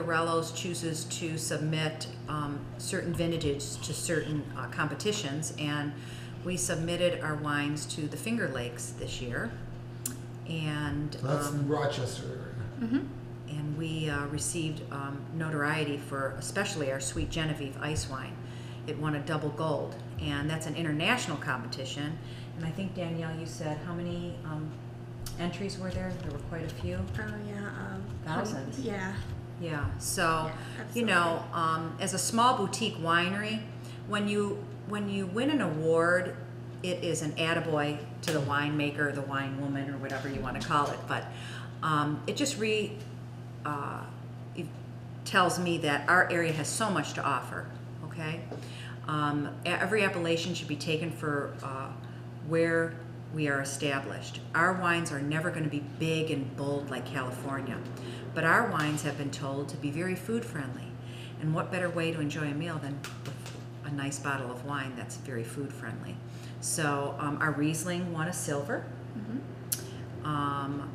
Laurello's chooses to submit certain vintages to certain competitions, and we submitted our wines to the Finger Lakes this year, and That's Rochester area. Mm-hmm. and we received notoriety for especially our Sweet Genevieve ice wine. It won a double gold, and that's an international competition. And I think, Danielle, you said how many entries were there? There were quite a few. Oh yeah. Thousands. Yeah. Yeah. So, Yeah, you absolutely. know, as a small boutique winery, when you win an award, it is an attaboy to the winemaker, the wine woman, or whatever you want to call it. But it just it tells me that our area has so much to offer. Okay, every appellation should be taken for where we are established. Our wines are never going to be big and bold like California, but our wines have been told to be very food friendly. And what better way to enjoy a meal than with a nice bottle of wine that's very food friendly? So our Riesling won a silver. Mm-hmm.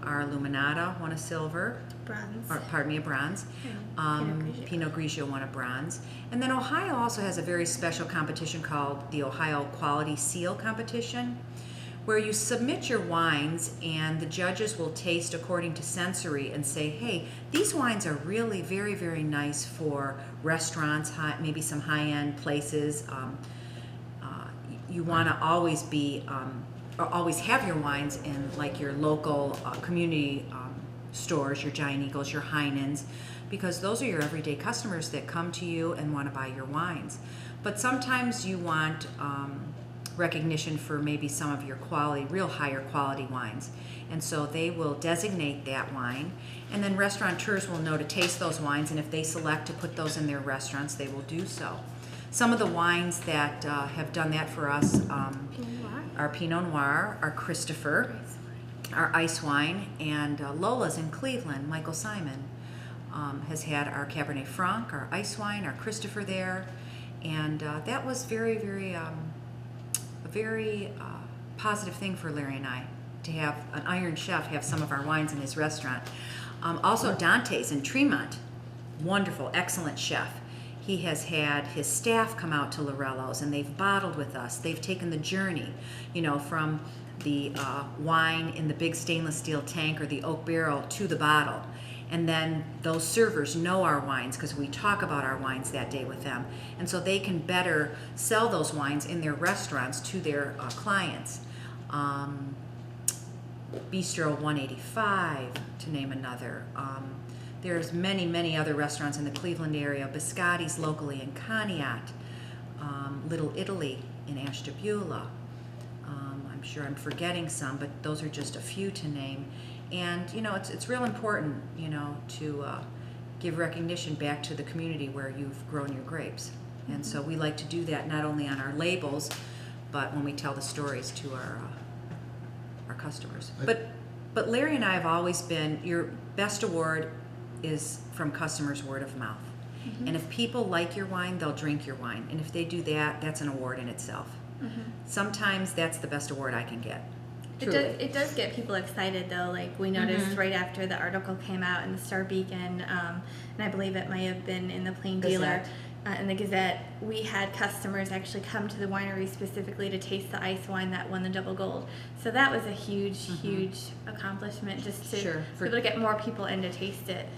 Our Luminata won a silver. Bronze. Or, pardon me, a bronze. Pinot Grigio won a bronze. And then Ohio also has a very special competition called the Ohio Quality Seal Competition, where you submit your wines and the judges will taste according to sensory and say, hey, these wines are really very, very nice for restaurants, maybe some high-end places. You want to always be, or always have your wines in like your local community stores, your Giant Eagles, your Heinens, because those are your everyday customers that come to you and want to buy your wines. But sometimes you want recognition for maybe some of your quality, real higher quality wines. And so they will designate that wine, and then restaurateurs will know to taste those wines, and if they select to put those in their restaurants, they will do so. Some of the wines that have done that for us are Pinot Noir, our Christopher, our ice wine, and Lola's in Cleveland. Michael Simon has had our Cabernet Franc, our ice wine, our Christopher there, and that was very, very a very positive thing for Larry and I to have an Iron Chef have some of our wines in his restaurant. Also Dante's in Tremont, wonderful, excellent chef. He has had his staff come out to Laurello's and they've bottled with us. They've taken the journey, you know, from the wine in the big stainless steel tank or the oak barrel to the bottle. And then those servers know our wines because we talk about our wines that day with them. And so they can better sell those wines in their restaurants to their clients. Bistro 185, to name another. There's many, many other restaurants in the Cleveland area. Biscotti's locally in Conneaut. Little Italy in Ashtabula. I'm sure I'm forgetting some, but those are just a few to name. And, you know, it's real important, you know, to give recognition back to the community where you've grown your grapes. And so we like to do that not only on our labels, but when we tell the stories to our customers. But Larry and I have always been, your best award is from customers' word of mouth. Mm-hmm. And if people like your wine, they'll drink your wine. And if they do that, that's an award in itself. Mm-hmm. Sometimes that's the best award I can get. It does get people excited though. Like we noticed right after the article came out in the Star Beacon, and I believe it might have been in the Plain Dealer, in the Gazette, we had customers actually come to the winery specifically to taste the ice wine that won the double gold. So that was a huge, huge accomplishment just to be able to get more people in to taste it.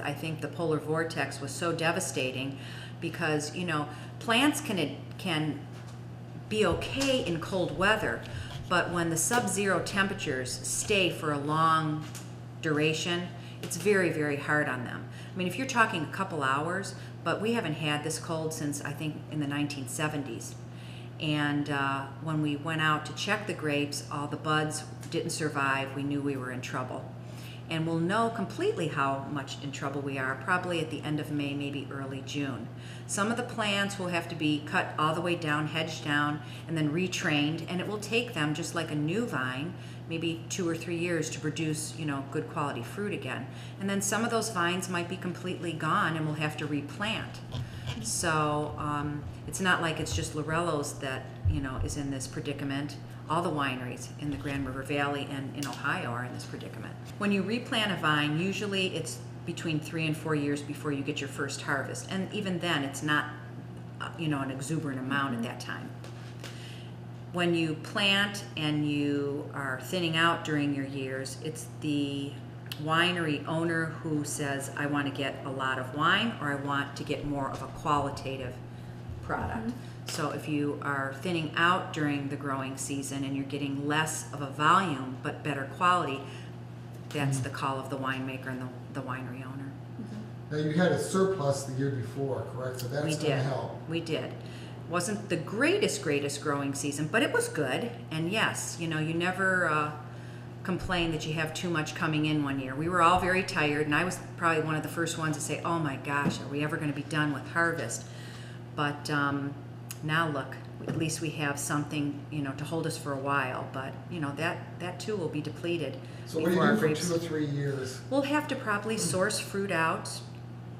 I think the polar vortex was so devastating because, you know, plants can be okay in cold weather, but when the sub-zero temperatures stay for a long duration, it's very, very hard on them. I mean, if you're talking a couple hours, but we haven't had this cold since, I think, in the 1970s. And when we went out to check the grapes, all the buds didn't survive. We knew we were in trouble. And we'll know completely how much in trouble we are probably at the end of May, maybe early June. Some of the plants will have to be cut all the way down, hedged down, and then retrained, and it will take them, just like a new vine, maybe 2 or 3 years to produce, you know, good quality fruit again. And then some of those vines might be completely gone and we'll have to replant. So it's not like it's just Laurello's that, you know, is in this predicament. all the wineries in the Grand River Valley and in Ohio are in this predicament. When you replant a vine, usually it's between 3 and 4 years before you get your first harvest. And even then, it's not, an exuberant amount at that time. When you plant and you are thinning out during your years, it's the winery owner who says, I want to get a lot of wine, or I want to get more of a qualitative product. So if you are thinning out during the growing season and you're getting less of a volume but better quality, that's the call of the winemaker and the winery owner. Now you had a surplus the year before, correct? So that's We going to did. help. We did. Wasn't the greatest growing season, but it was good. And yes, you never complain that you have too much coming in one year. We were all very tired, and I was probably one of the first ones to say, oh my gosh, are we ever going to be done with harvest? But now look, at least we have something, to hold us for a while. But, that too will be depleted. So what do before you our do for grapes. 2 or 3 years? We'll have to probably source fruit out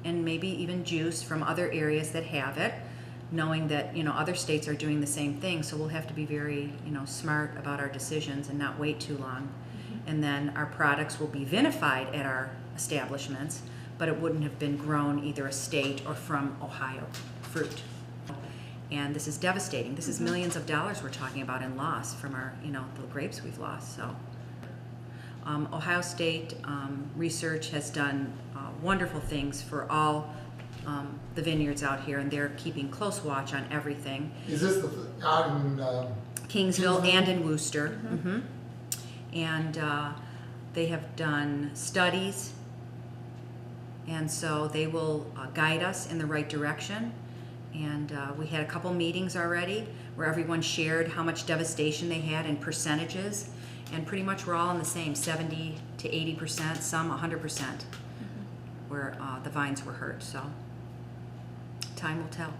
and maybe even juice from other areas that have it, knowing that, other states are doing the same thing. So we'll have to be very, smart about our decisions and not wait too long. And then our products will be vinified at our establishments, but it wouldn't have been grown either estate or from Ohio fruit. And this is devastating. This is millions of dollars we're talking about in loss from our, the grapes we've lost. So Ohio State research has done wonderful things for all the vineyards out here, and they're keeping close watch on everything. Is this out in Kingsville and in Worcester. And they have done studies, and so they will guide us in the right direction. And we had a couple meetings already where everyone shared how much devastation they had in percentages, and pretty much we're all in the same 70 to 80%, some 100%, where the vines were hurt. So time will tell.